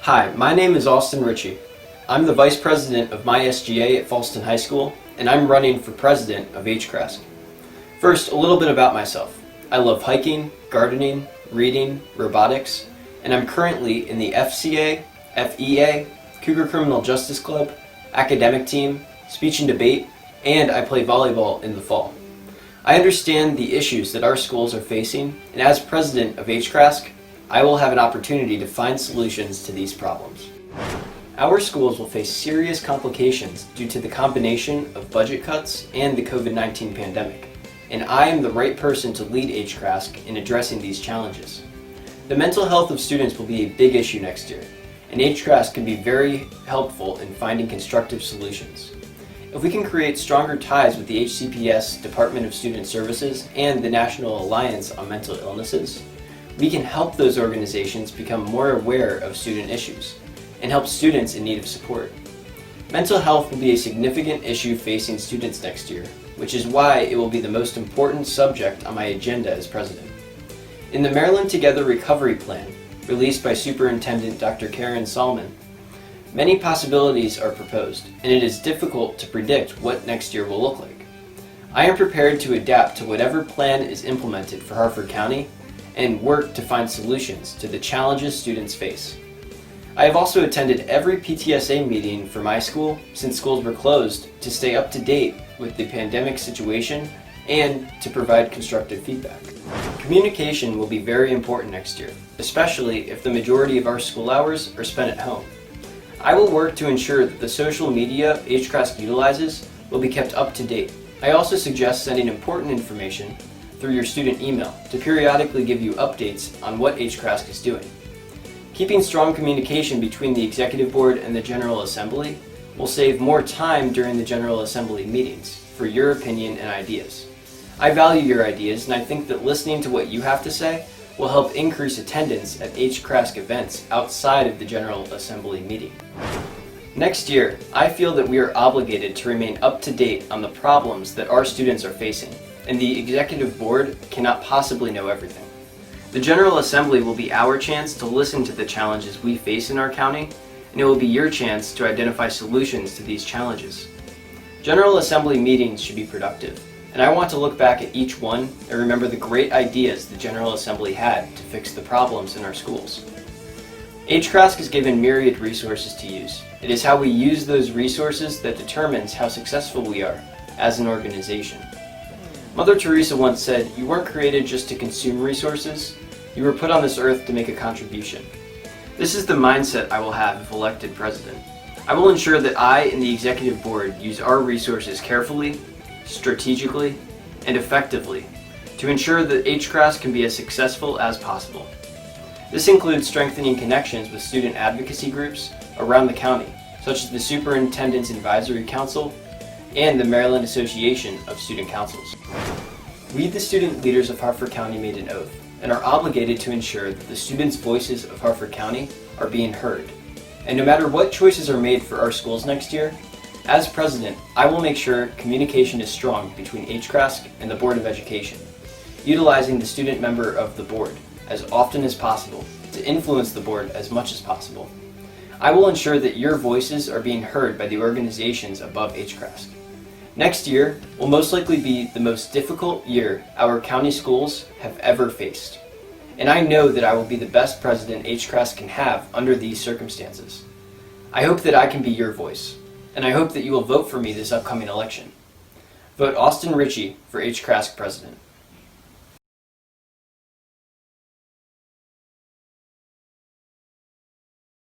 Hi, my name is Austin Ritchie. I'm the Vice President of my SGA at Falston High School, and I'm running for President of HCRASC. First, a little bit about myself. I love hiking, gardening, reading, robotics, and I'm currently in the FCA, FEA, Cougar Criminal Justice Club, academic team, speech and debate, and I play volleyball in the fall. I understand the issues that our schools are facing, and as President of HCRASC, I will have an opportunity to find solutions to these problems. Our schools will face serious complications due to the combination of budget cuts and the COVID-19 pandemic, and I am the right person to lead HCRASC in addressing these challenges. The mental health of students will be a big issue next year, and HCRASC can be very helpful in finding constructive solutions. If we can create stronger ties with the HCPS Department of Student Services and the National Alliance on Mental Illnesses, we can help those organizations become more aware of student issues and help students in need of support. Mental health will be a significant issue facing students next year, which is why it will be the most important subject on my agenda as president. In the Maryland Together Recovery Plan, released by Superintendent Dr. Karen Solomon, many possibilities are proposed, and it is difficult to predict what next year will look like. I am prepared to adapt to whatever plan is implemented for Harford County and work to find solutions to the challenges students face. I have also attended every PTSA meeting for my school since schools were closed to stay up to date with the pandemic situation and to provide constructive feedback. Communication will be very important next year, especially if the majority of our school hours are spent at home. I will work to ensure that the social media HCRASC utilizes will be kept up to date. I also suggest sending important information through your student email to periodically give you updates on what HCRASC is doing. Keeping strong communication between the Executive Board and the General Assembly will save more time during the General Assembly meetings for your opinion and ideas. I value your ideas, and I think that listening to what you have to say will help increase attendance at HCRASC events outside of the General Assembly meeting. Next year, I feel that we are obligated to remain up to date on the problems that our students are facing, and the Executive Board cannot possibly know everything. The General Assembly will be our chance to listen to the challenges we face in our county, and it will be your chance to identify solutions to these challenges. General Assembly meetings should be productive, and I want to look back at each one and remember the great ideas the General Assembly had to fix the problems in our schools. HCRASC is given myriad resources to use. It is how we use those resources that determines how successful we are as an organization. Mother Teresa once said, "You weren't created just to consume resources, you were put on this earth to make a contribution." This is the mindset I will have if elected president. I will ensure that I and the Executive Board use our resources carefully, strategically, and effectively to ensure that HCRASC can be as successful as possible. This includes strengthening connections with student advocacy groups around the county, such as the Superintendent's Advisory Council and the Maryland Association of Student Councils. We, the student leaders of Harford County, made an oath and are obligated to ensure that the students' voices of Harford County are being heard. And no matter what choices are made for our schools next year, as president, I will make sure communication is strong between HCRASC and the Board of Education, utilizing the student member of the board as often as possible to influence the board as much as possible. I will ensure that your voices are being heard by the organizations above HCRASC. Next year will most likely be the most difficult year our county schools have ever faced. And I know that I will be the best president HCRASC can have under these circumstances. I hope that I can be your voice, and I hope that you will vote for me this upcoming election. Vote Austin Ritchie for HCRASC president.